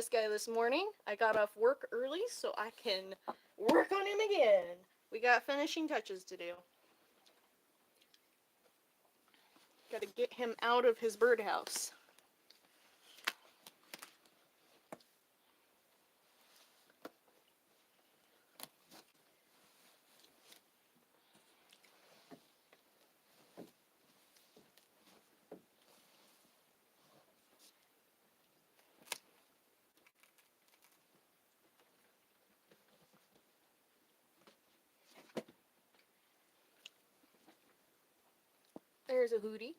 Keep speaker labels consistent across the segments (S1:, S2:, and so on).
S1: this guy this morning. I got off work early so I can work on him again. We got finishing touches to do. Gotta get him out of his birdhouse. There's a Hooty.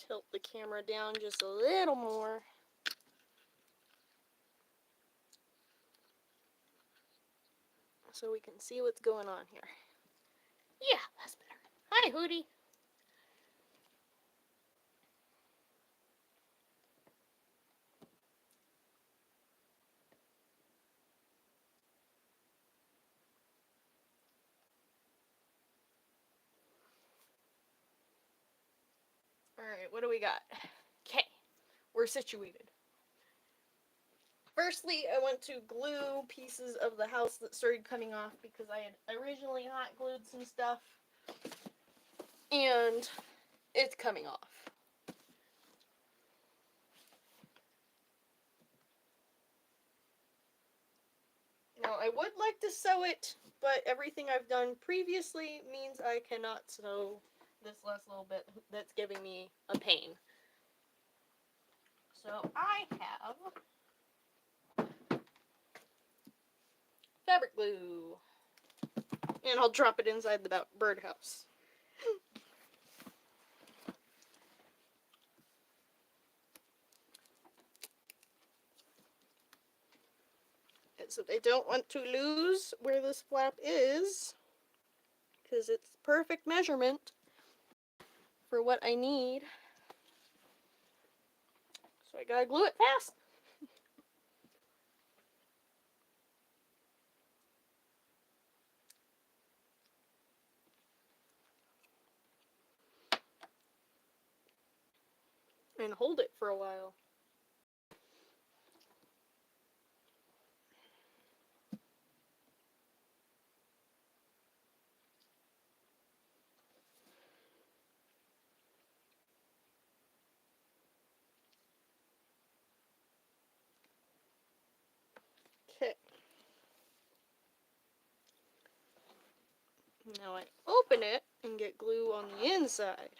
S1: Tilt the camera down just a little more. So we can see what's going on here. Yeah, that's better. Hi, Hooty. Alright, what do we got? Okay, we're situated. Firstly, I went to glue pieces of the house that started coming off because I had originally hot glued some stuff. And it's coming off. Now, I would like to sew it, but everything I've done previously means I cannot sew this last little bit that's giving me a pain. So I have fabric glue, and I'll drop it inside the birdhouse. So I don't want to lose where this flap is, because it's perfect measurement for what I need. So I gotta glue it fast. And hold it for a while. Okay. Now I open it and get glue on the inside.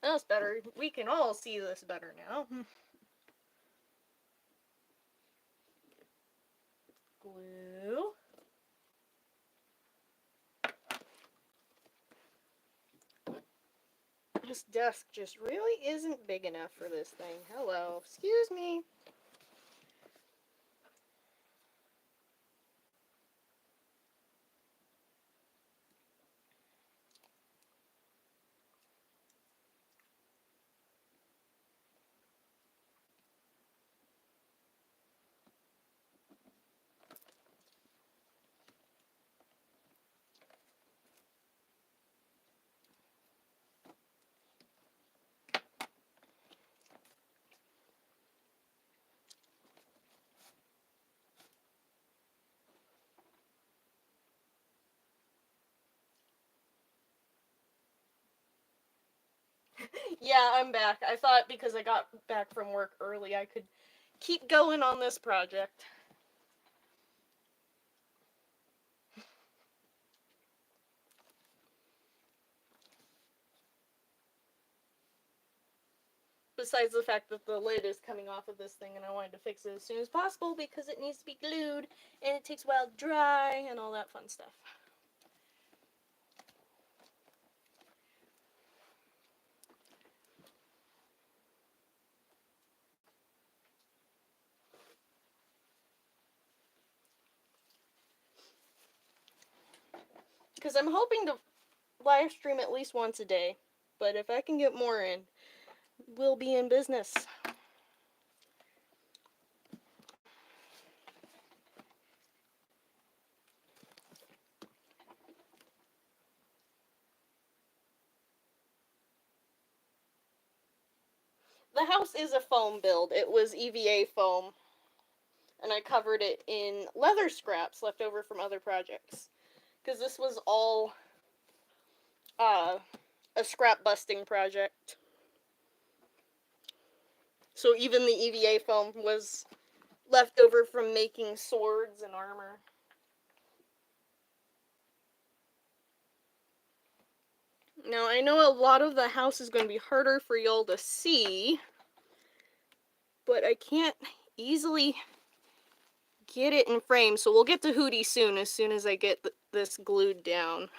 S1: That's better. We can all see this better now. Glue. This desk just really isn't big enough for this thing. Hello. Excuse me. Yeah, I'm back. I thought because I got back from work early, I could keep going on this project. Besides the fact that the lid is coming off of this thing and I wanted to fix it as soon as possible because it needs to be glued and it takes a while to dry and all that fun stuff. Because I'm hoping to live stream at least once a day. But if I can get more in, we'll be in business. The house is a foam build. It was EVA foam. And I covered it in leather scraps left over from other projects. Because this was all a scrap busting project. So even the EVA foam was left over from making swords and armor. Now, I know a lot of the house is going to be harder for y'all to see, but I can't easily get it in frame, so we'll get to Hooty soon as I get this glued down.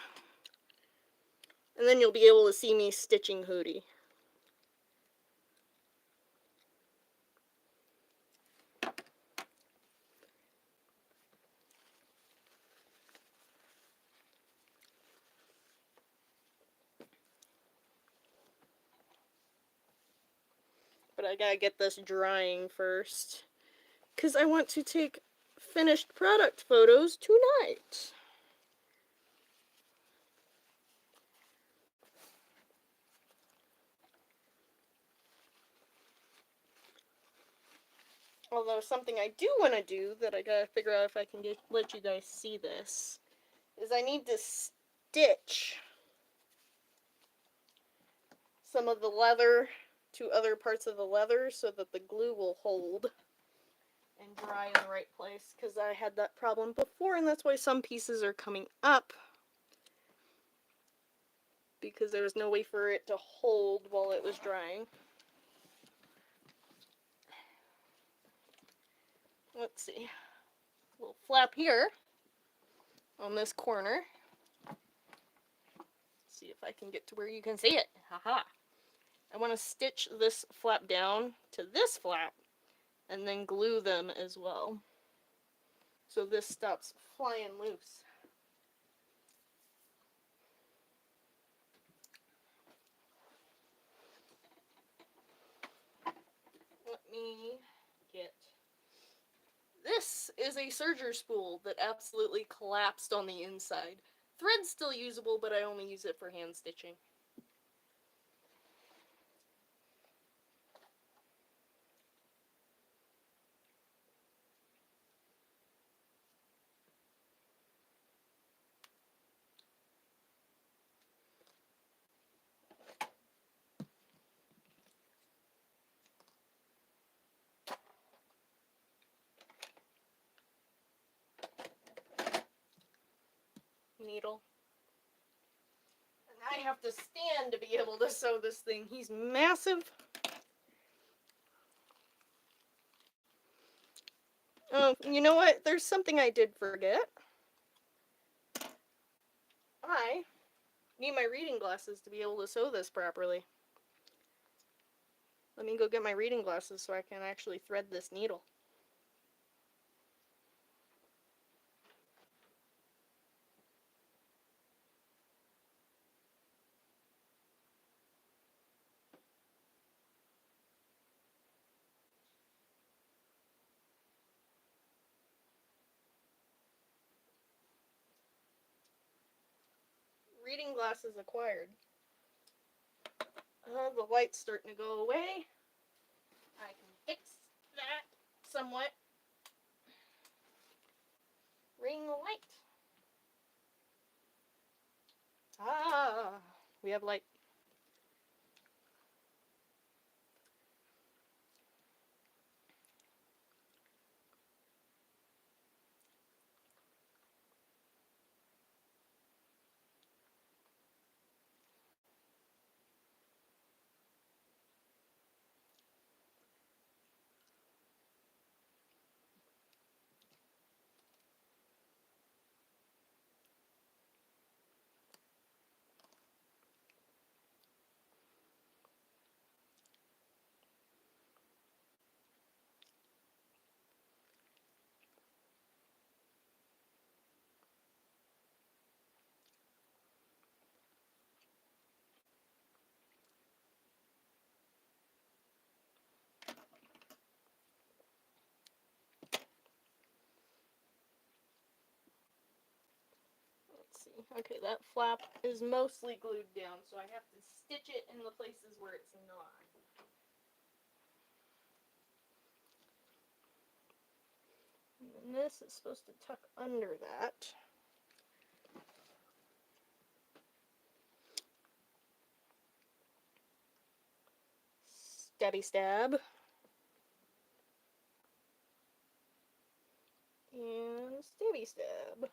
S1: And then you'll be able to see me stitching Hooty. But I gotta get this drying first, because I want to take finished product photos tonight. Although something I do want to do that I gotta figure out if I can let you guys see this is I need to stitch some of the leather to other parts of the leather so that the glue will hold and dry in the right place, because I had that problem before, and that's why some pieces are coming up, because there was no way for it to hold while it was drying. Let's see. A little flap here on this corner. Let's see if I can get to where you can see it. Haha. I want to stitch this flap down to this flap and then glue them as well, so this stops flying loose. Let me get... This is a serger spool that absolutely collapsed on the inside. Thread's still usable, but I only use it for hand stitching. Needle. And I have to stand to be able to sew this thing. He's massive. Oh, you know what? There's something I did forget. I need my reading glasses to be able to sew this properly. Let me go get my reading glasses so I can actually thread this needle. Reading glasses acquired. The light's starting to go away. I can fix that somewhat. Ring light. Ah, we have light. Okay, that flap is mostly glued down, so I have to stitch it in the places where it's not. And this is supposed to tuck under that. Stabby stab. And stabby stab.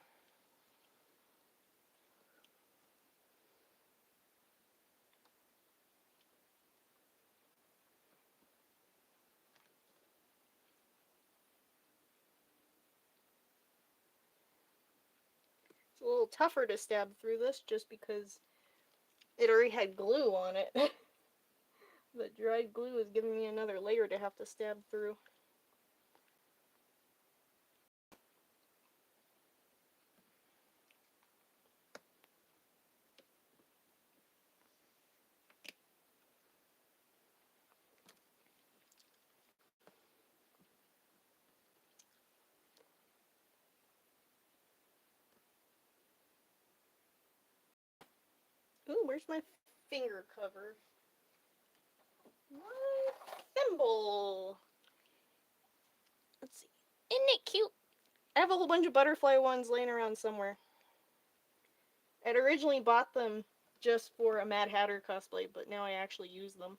S1: It's a little tougher to stab through this just because it already had glue on it. The dried glue is giving me another layer to have to stab through. Ooh, where's my finger cover? My thimble. Let's see. Isn't it cute? I have a whole bunch of butterfly ones laying around somewhere. I'd originally bought them just for a Mad Hatter cosplay, but now I actually use them.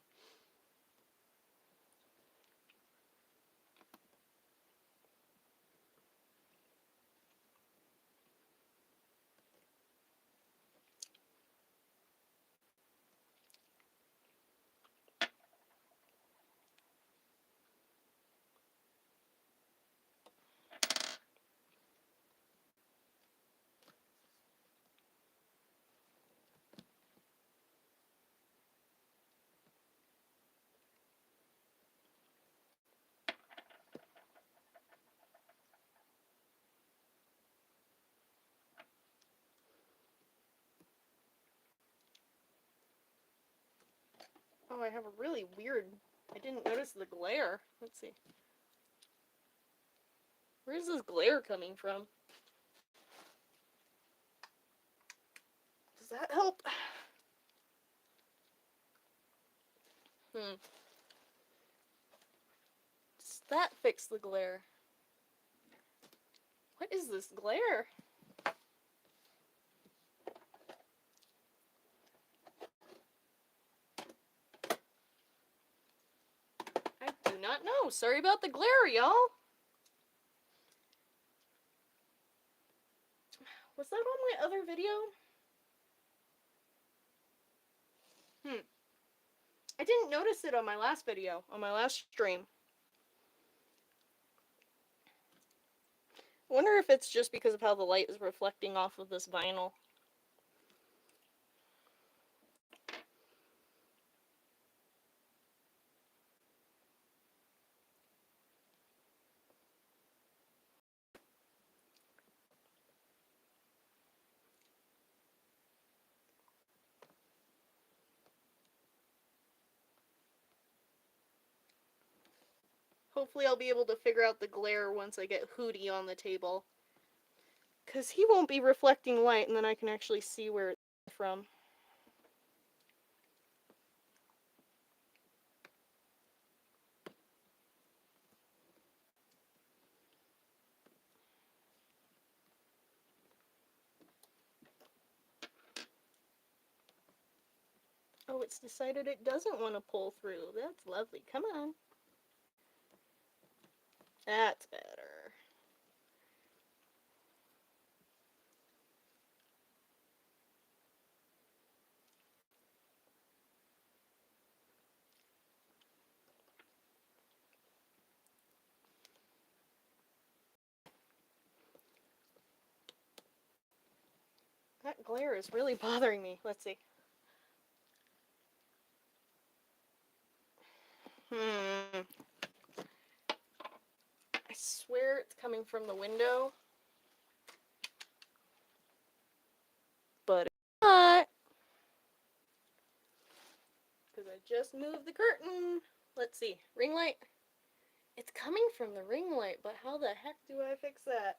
S1: Oh, I have a really weird... I didn't notice the glare. Let's see. Where's this glare coming from? Does that help? Does that fix the glare? What is this glare? I do not know. Sorry about the glare, y'all. Was that on my other video? I didn't notice it on my last video, on my last stream. I wonder if it's just because of how the light is reflecting off of this vinyl. Hopefully I'll be able to figure out the glare once I get Hooty on the table. Because he won't be reflecting light, and then I can actually see where it's from. Oh, it's decided it doesn't want to pull through. That's lovely. Come on. That's better. That glare is really bothering me. Let's see. I swear it's coming from the window. But it's not. Because I just moved the curtain. Let's see. Ring light. It's coming from the ring light, but how the heck do I fix that?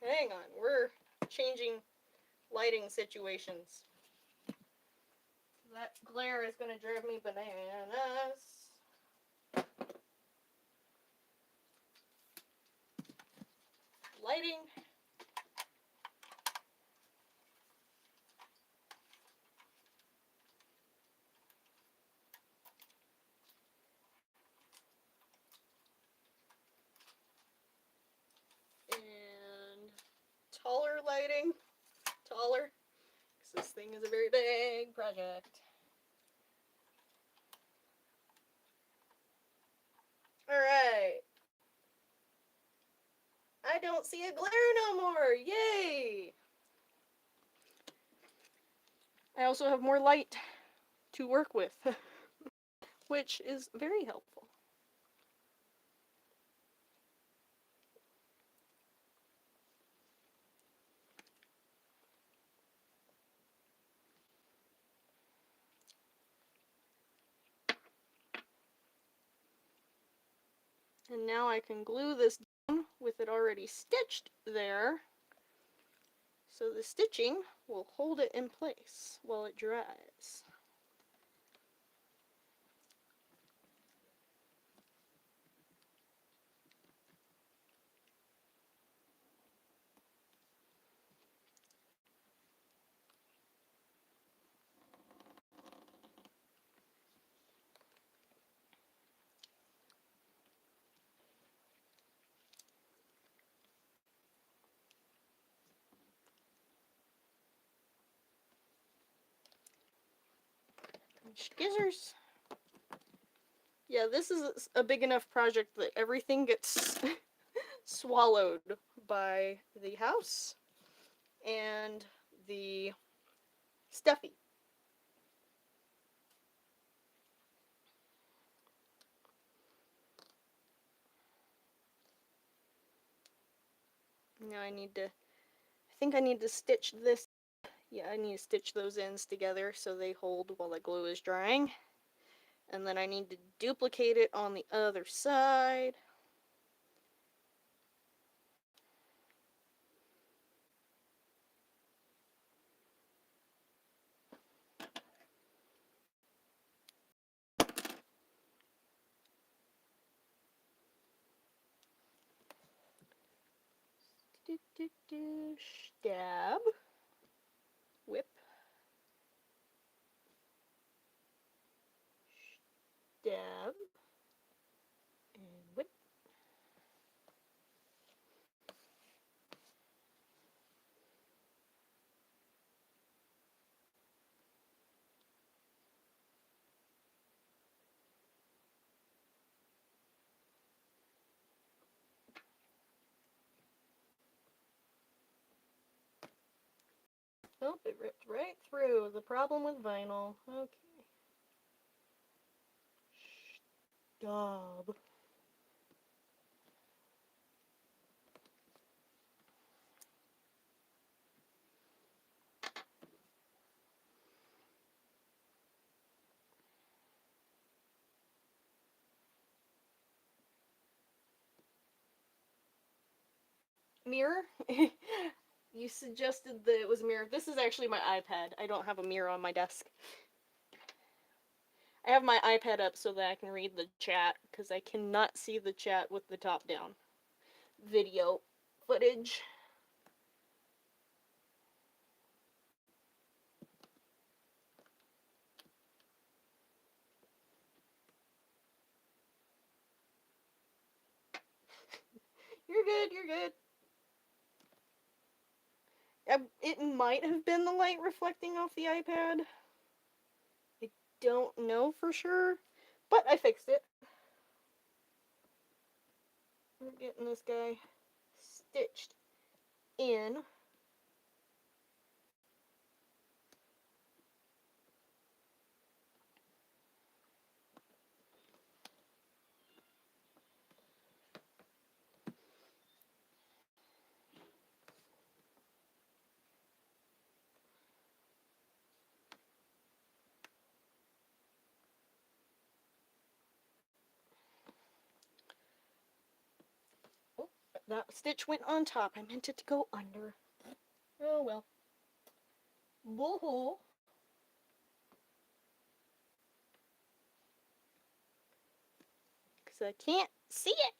S1: Hang on, we're changing lighting situations. That glare is gonna drive me bananas. Lighting. And taller lighting. Taller. Because this thing is a very big project. Alright. I don't see a glare no more. Yay! I also have more light to work with, which is very helpful. And now I can glue this down with it already stitched there. So the stitching will hold it in place while it dries. Skizzers. Yeah, this is a big enough project that everything gets swallowed by the house and the Stuffie. Now I think I need to stitch this. Yeah, I need to stitch those ends together so they hold while the glue is drying. And then I need to duplicate it on the other side. Stab. Whip. Stab. And whip. Oh, it ripped right through. The problem with vinyl. Okay. Stab. Mirror? You suggested that it was a mirror. This is actually my iPad. I don't have a mirror on my desk. I have my iPad up so that I can read the chat, because I cannot see the chat with the top down video footage. You're good, you're good. It might have been the light reflecting off the iPad. I don't know for sure, but I fixed it. We're getting this guy stitched in. that stitch went on top. I meant it to go under. Oh well. Whoa. Because I can't see it.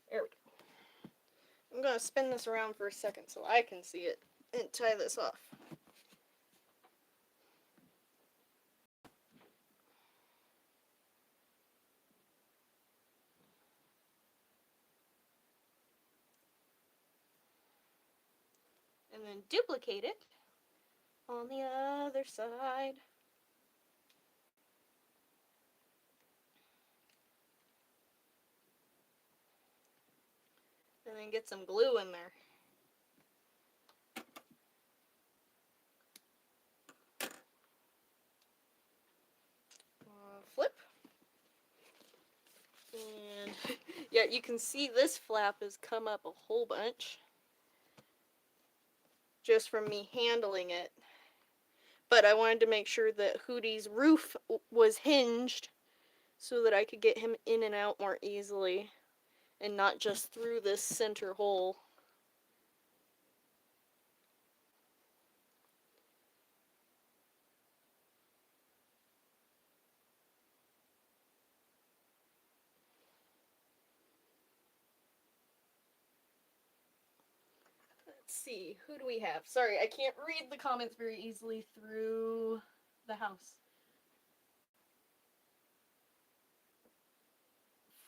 S1: There we go. I'm going to spin this around for a second so I can see it and tie this off. And then duplicate it on the other side. And then get some glue in there. Flip. And yeah, you can see this flap has come up a whole bunch just from me handling it. But I wanted to make sure that Hooty's roof was hinged so that I could get him in and out more easily and not just through this center hole. Let's see, who do we have? Sorry, I can't read the comments very easily through the house.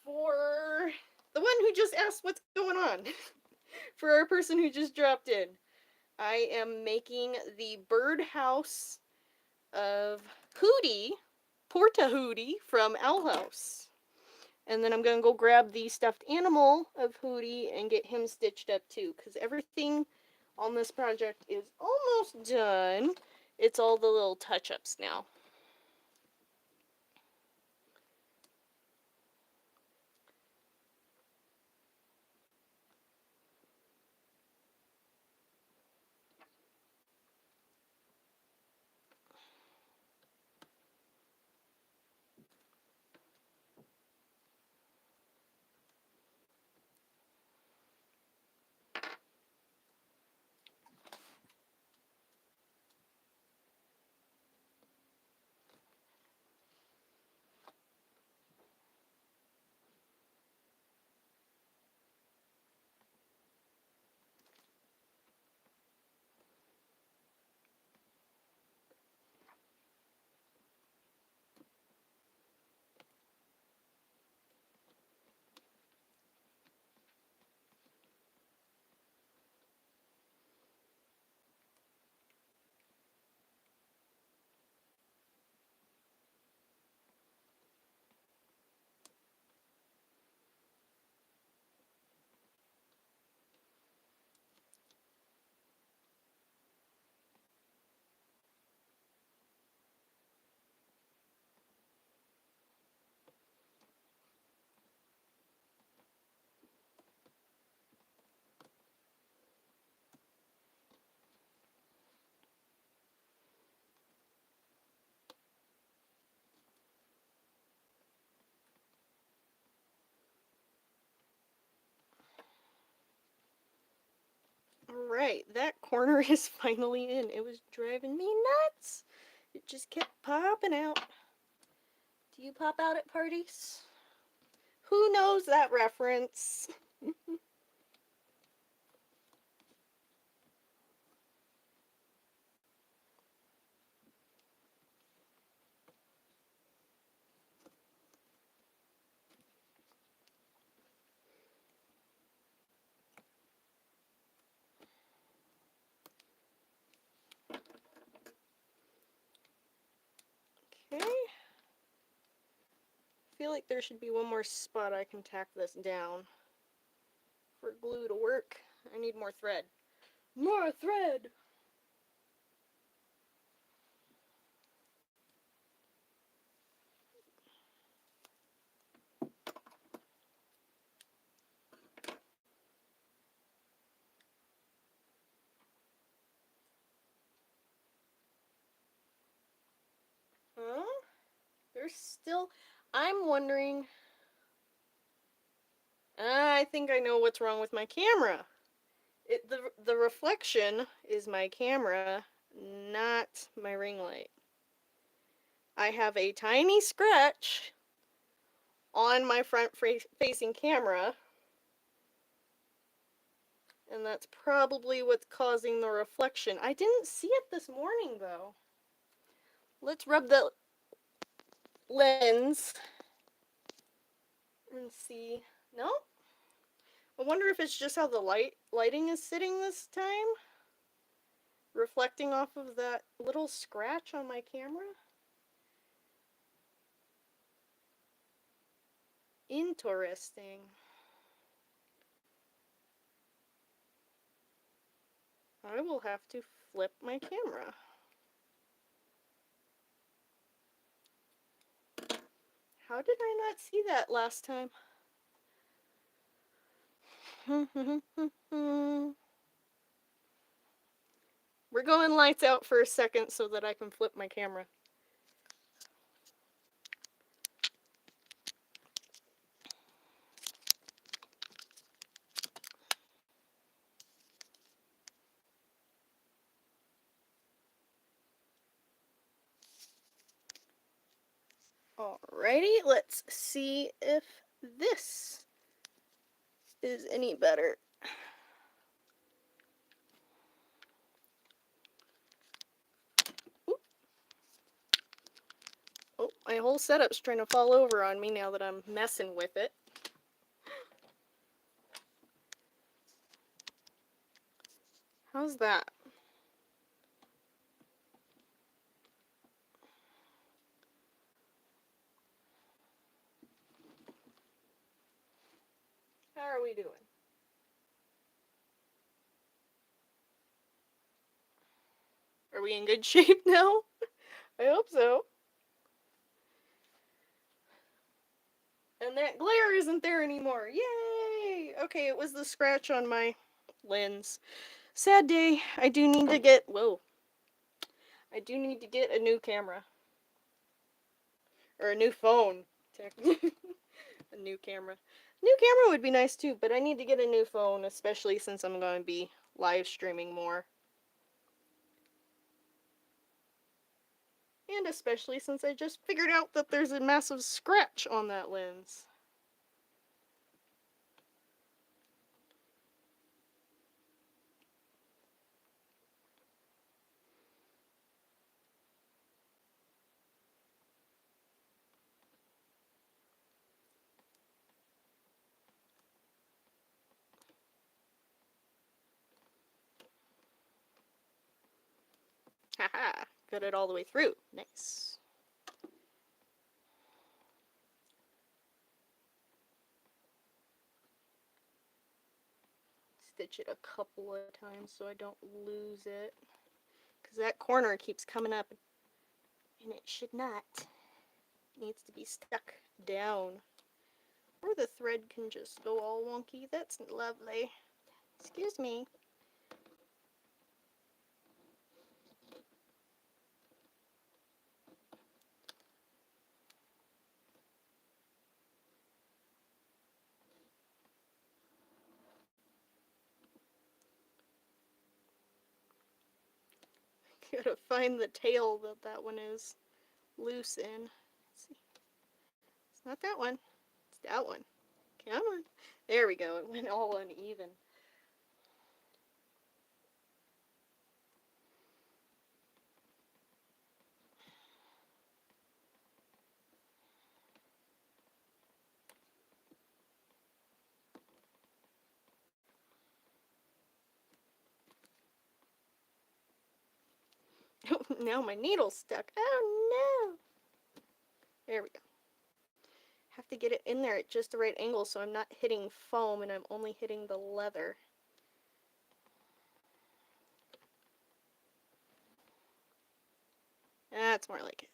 S1: For the one who just asked what's going on, for our person who just dropped in, I am making the birdhouse of Hooty, Porta Hooty from Owl House. And then I'm going to go grab the stuffed animal of Hooty and get him stitched up too, because everything on this project is almost done. It's all the little touch-ups now. Alright, that corner is finally in. It was driving me nuts. It just kept popping out. Do you pop out at parties? Who knows that reference? Okay. I feel like there should be one more spot I can tack this down. For glue to work, I need more thread. More thread! Huh? There's still... I'm wondering... I think I know what's wrong with my camera. The reflection is my camera, not my ring light. I have a tiny scratch on my front facing camera, and that's probably what's causing the reflection. I didn't see it this morning though. Let's rub the lens and see. No? I wonder if it's just how the lighting is sitting this time, reflecting off of that little scratch on my camera. Interesting. I will have to flip my camera. How did I not see that last time? We're going lights out for a second so that I can flip my camera. Alrighty, let's see if this is any better. Oop. Oh, my whole setup's trying to fall over on me now that I'm messing with it. How's that? How are we doing? Are we in good shape now? I hope so. And that glare isn't there anymore. Yay! Okay, it was the scratch on my lens. Sad day. I do need to get... Whoa. I do need to get a new camera. Or a new phone. A new camera. New camera would be nice too, but I need to get a new phone, especially since I'm going to be live streaming more. And especially since I just figured out that there's a massive scratch on that lens. Haha, got it all the way through. Nice. Stitch it a couple of times so I don't lose it. Because that corner keeps coming up and it should not. It needs to be stuck down. Or the thread can just go all wonky. That's lovely. Excuse me. Gotta find the tail that one is loose in. Let's see. It's not that one. It's that one. Come on. There we go. It went all uneven. Now my needle's stuck. Oh no! There we go. Have to get it in there at just the right angle so I'm not hitting foam and I'm only hitting the leather. That's more like it.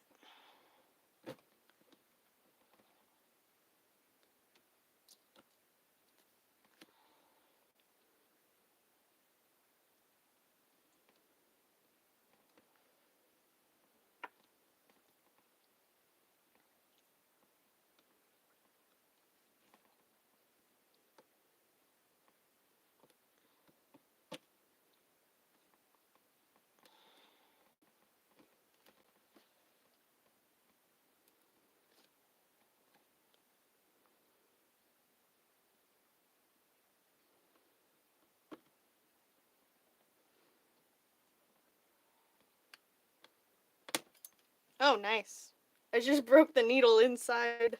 S1: Oh, nice. I just broke the needle inside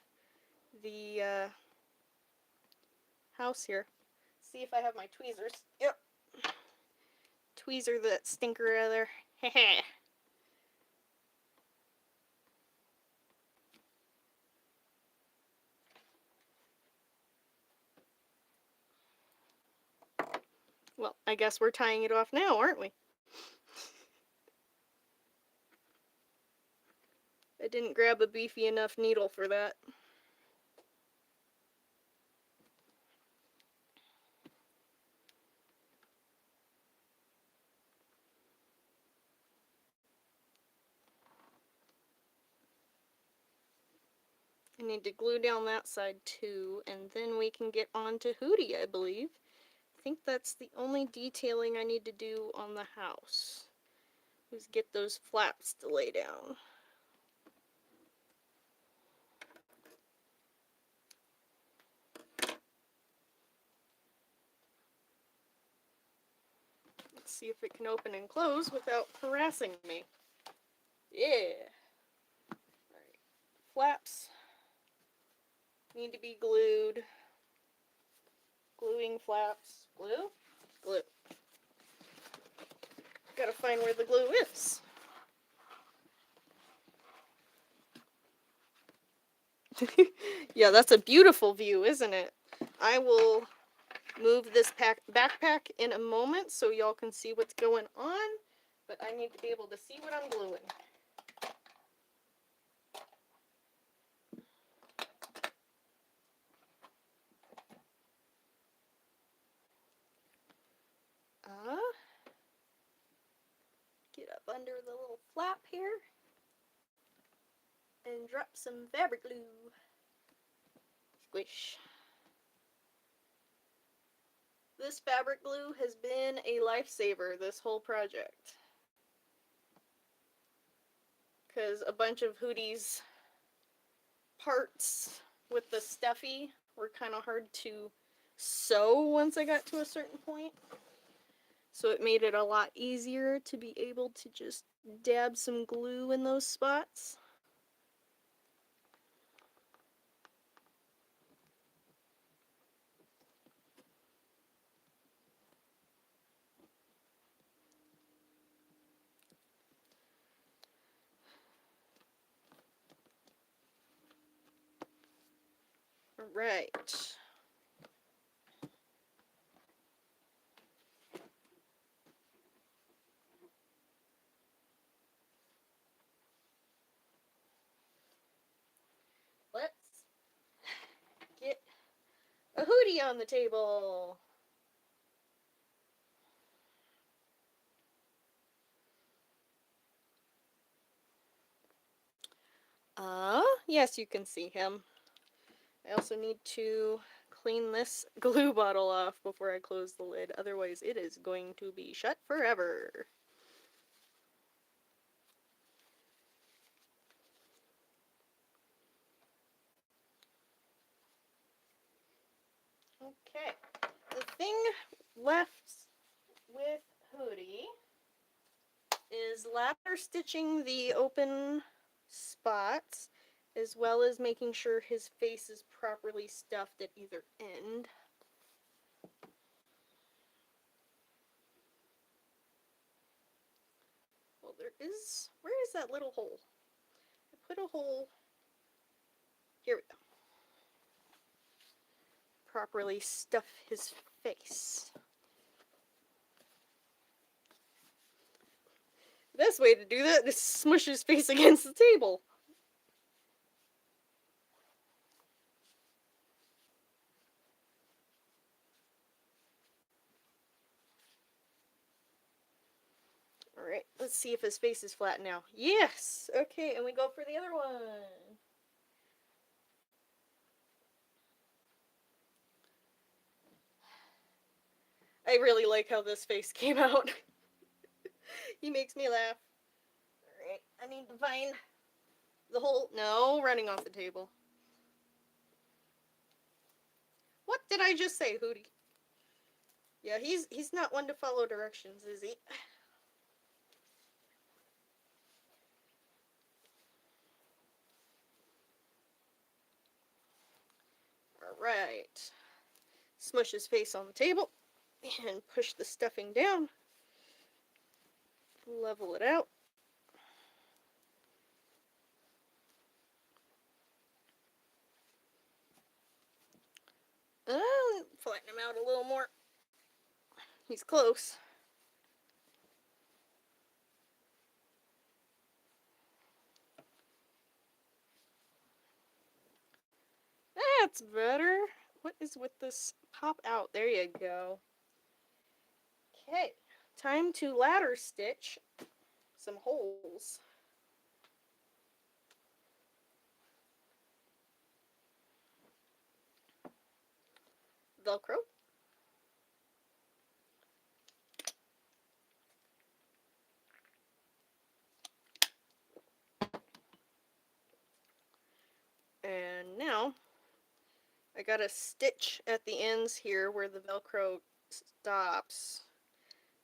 S1: the house here. See if I have my tweezers. Yep. Tweezer that stinker out of there. Heh. Well, I guess we're tying it off now, aren't we? I didn't grab a beefy enough needle for that. I need to glue down that side too, and then we can get on to Hooty, I believe. I think that's the only detailing I need to do on the house, is get those flaps to lay down. Let's see if it can open and close without harassing me. Yeah. Alright. Flaps need to be glued. Gluing flaps. Glue? Glue. Gotta find where the glue is. Yeah, that's a beautiful view, isn't it? I will move this backpack in a moment so y'all can see what's going on, but I need to be able to see what I'm gluing. Get up under the little flap here and drop some fabric glue. Squish. This fabric glue has been a lifesaver this whole project, because a bunch of Hooty's parts with the Stuffie were kind of hard to sew once I got to a certain point. So it made it a lot easier to be able to just dab some glue in those spots. Right. Let's get a Hooty on the table. Yes, you can see him. I also need to clean this glue bottle off before I close the lid, otherwise it is going to be shut forever. Okay, the thing left with Hooty is ladder stitching the open spots, as well as making sure his face is properly stuffed at either end. Well, where is that little hole? I put a hole, here we go. Properly stuff his face. The best way to do that is smush his face against the table. Alright, let's see if his face is flat now. Yes! Okay, and we go for the other one. I really like how this face came out. He makes me laugh. Alright, I need to find the hole. No, running off the table. What did I just say, Hooty? Yeah, he's not one to follow directions, is he? Alright. Smush his face on the table and push the stuffing down. Level it out. Flatten him out a little more. He's close. That's better. What is with this pop out? There you go. Okay, time to ladder stitch some holes. Velcro. And now I got a stitch at the ends here where the Velcro stops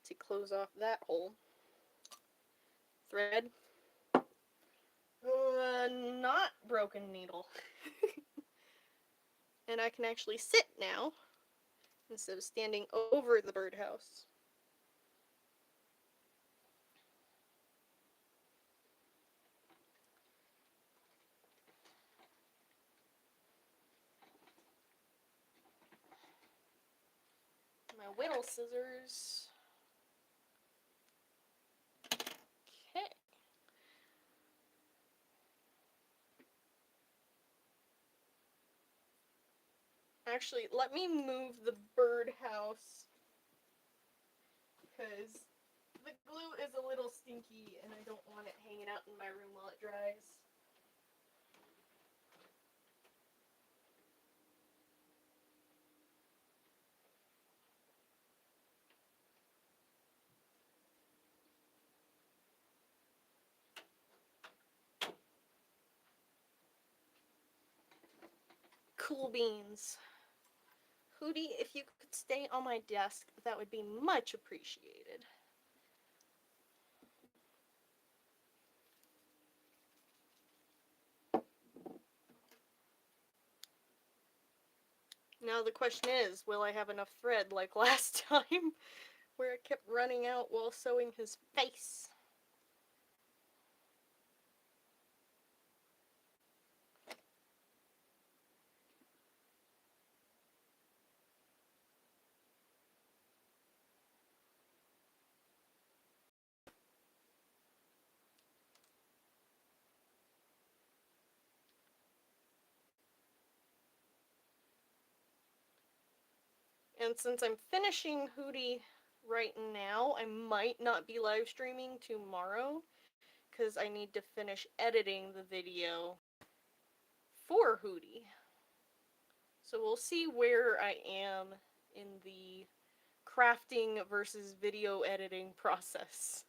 S1: to close off that hole. Thread. Not broken needle. And I can actually sit now instead of standing over the birdhouse. My whittle scissors. Okay. Actually, let me move the birdhouse because the glue is a little stinky and I don't want it hanging out in my room while it dries. Cool beans. Hooty, if you could stay on my desk, that would be much appreciated. Now the question is, will I have enough thread like last time, where I kept running out while sewing his face? And since I'm finishing Hooty right now, I might not be live streaming tomorrow because I need to finish editing the video for Hooty. So we'll see where I am in the crafting versus video editing process.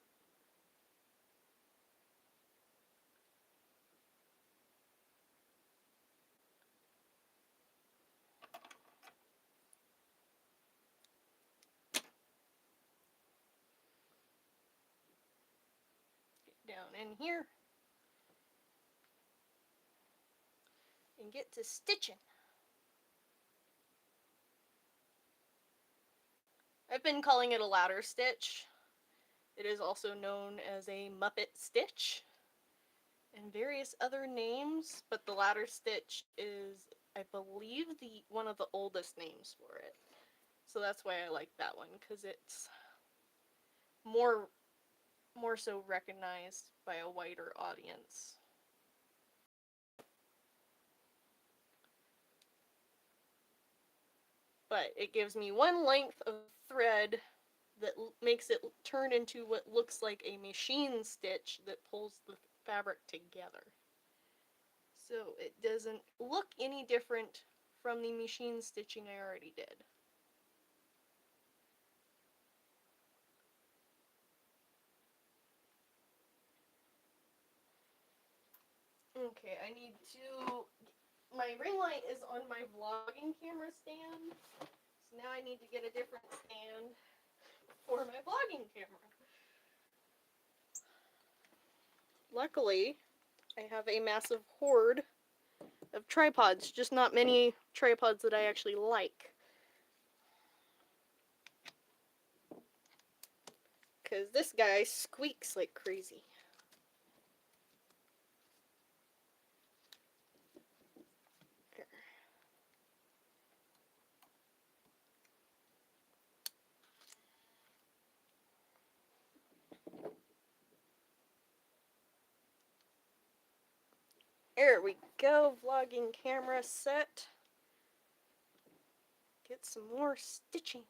S1: Get down in here and get to stitching. I've been calling it a ladder stitch. It is also known as a Muppet stitch and various other names, but the ladder stitch is, I believe, one of the oldest names for it. So that's why I like that one, because it's more so recognized by a wider audience. But it gives me one length of thread that makes it turn into what looks like a machine stitch that pulls the fabric together. So it doesn't look any different from the machine stitching I already did. Okay, I need to... My ring light is on my vlogging camera stand, so now I need to get a different stand for my vlogging camera. Luckily, I have a massive hoard of tripods, just not many tripods that I actually like. Because this guy squeaks like crazy. There we go, vlogging camera set. Get some more stitching.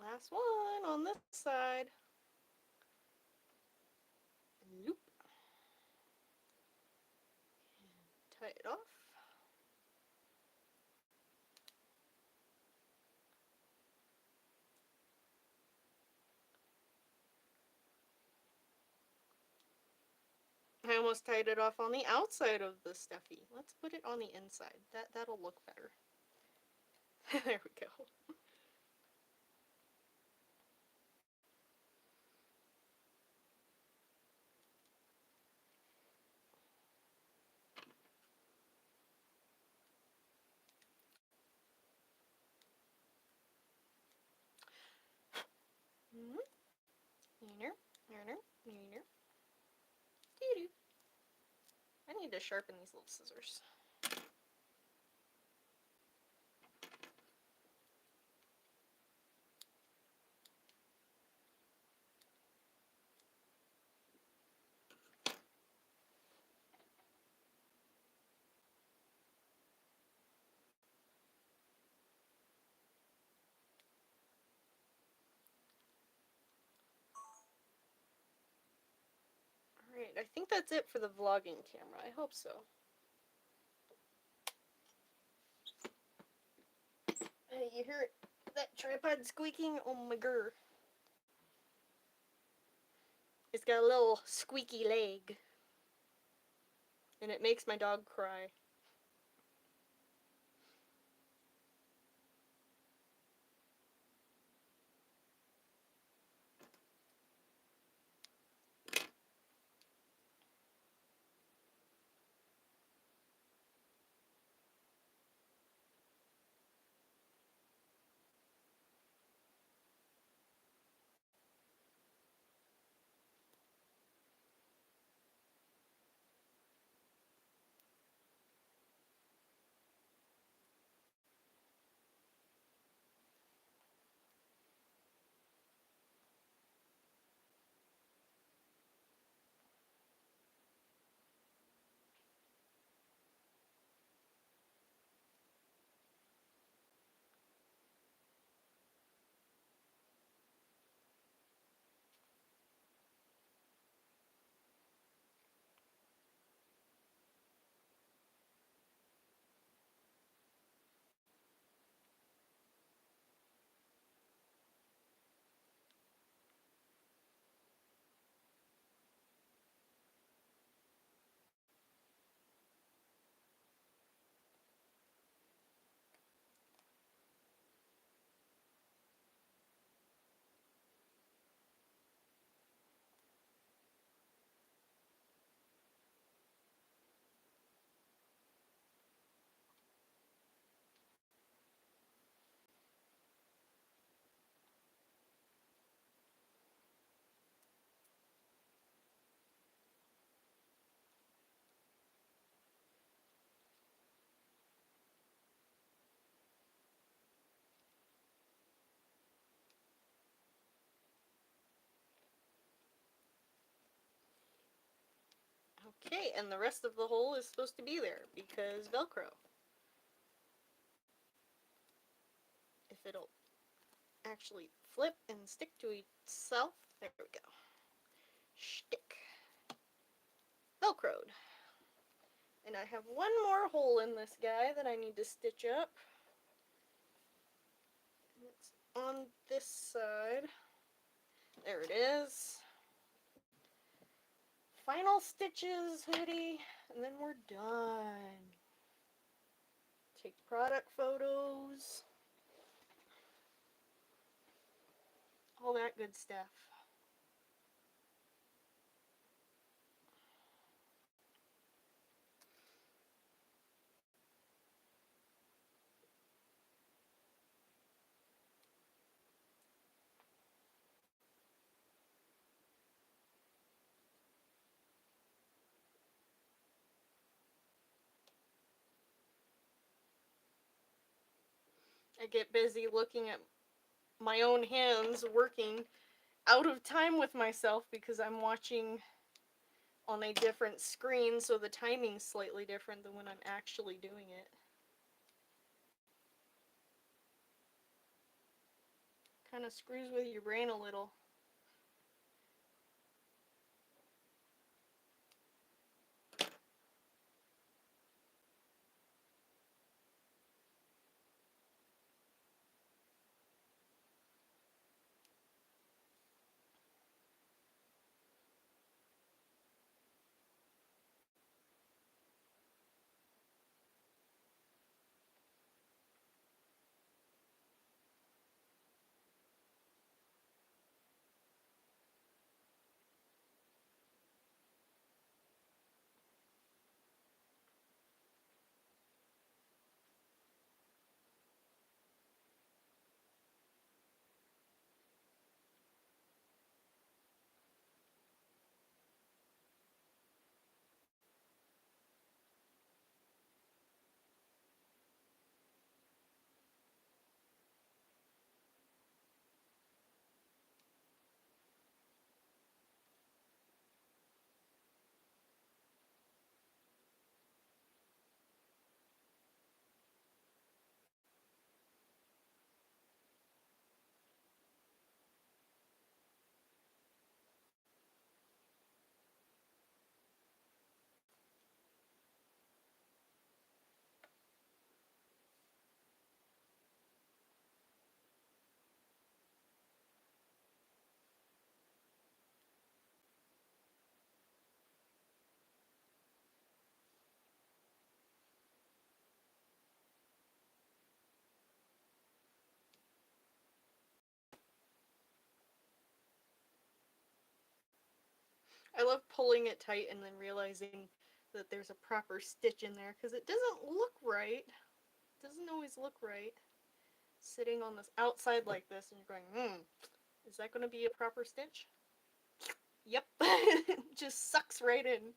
S1: Last one on this side. Loop. And tie it off. I almost tied it off on the outside of the Stuffie. Let's put it on the inside. That'll look better. There we go. I need to sharpen these little scissors. Alright, I think that's it for the vlogging camera. I hope so. You hear that tripod squeaking? Oh my god. It's got a little squeaky leg. And it makes my dog cry. Okay, and the rest of the hole is supposed to be there because Velcro. If it'll actually flip and stick to itself, there we go. Stick. Velcroed. And I have one more hole in this guy that I need to stitch up. It's on this side. There it is. Final stitches, Hooty, and then we're done. Take product photos. All that good stuff. I get busy looking at my own hands working out of time with myself because I'm watching on a different screen, so the timing's slightly different than when I'm actually doing it. Kind of screws with your brain a little. I love pulling it tight and then realizing that there's a proper stitch in there because it doesn't look right. It doesn't always look right. Sitting on this outside like this and you're going, is that going to be a proper stitch? Yep. Just sucks right in.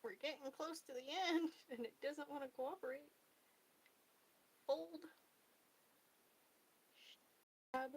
S1: We're getting close to the end and it doesn't want to cooperate. Fold. Stab.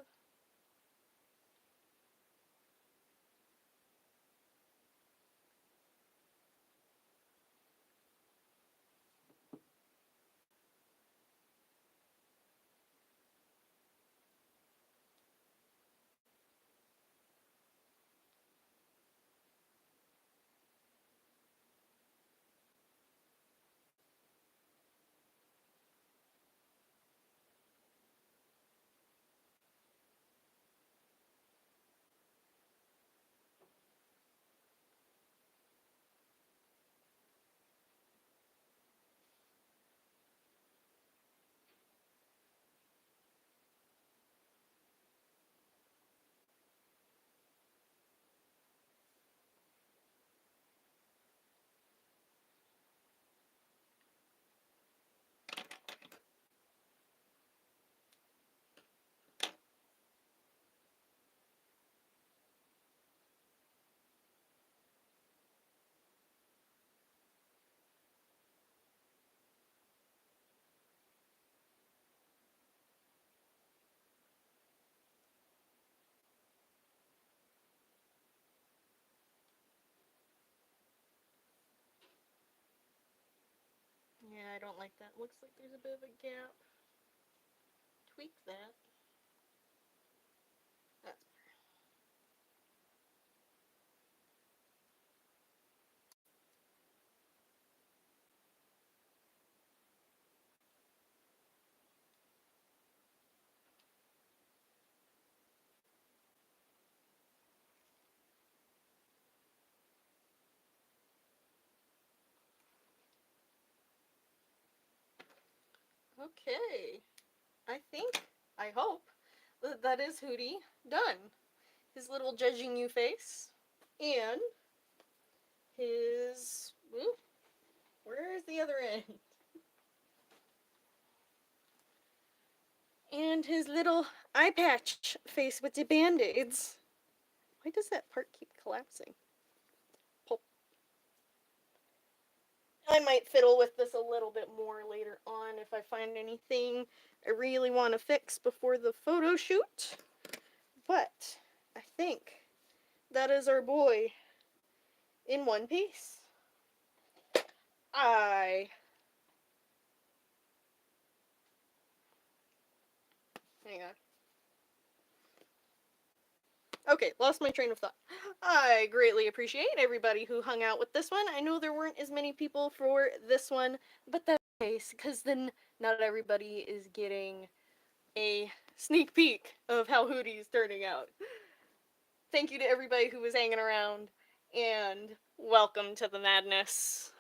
S1: I don't like that. Looks like there's a bit of a gap. Tweak that. That's okay. I hope, that is Hooty done. His little judging you face. And his... Ooh, where is the other end? And his little eye patch face with the band-aids. Why does that part keep collapsing? Pop. I might fiddle with this a little bit more later on if I find anything I really want to fix before the photo shoot. But I think that is our boy in one piece. Hang on. Okay, lost my train of thought. I greatly appreciate everybody who hung out with this one. I know there weren't as many people for this one, but that's the case, because then not everybody is getting a sneak peek of how Hooty's turning out. Thank you to everybody who was hanging around, and welcome to the madness.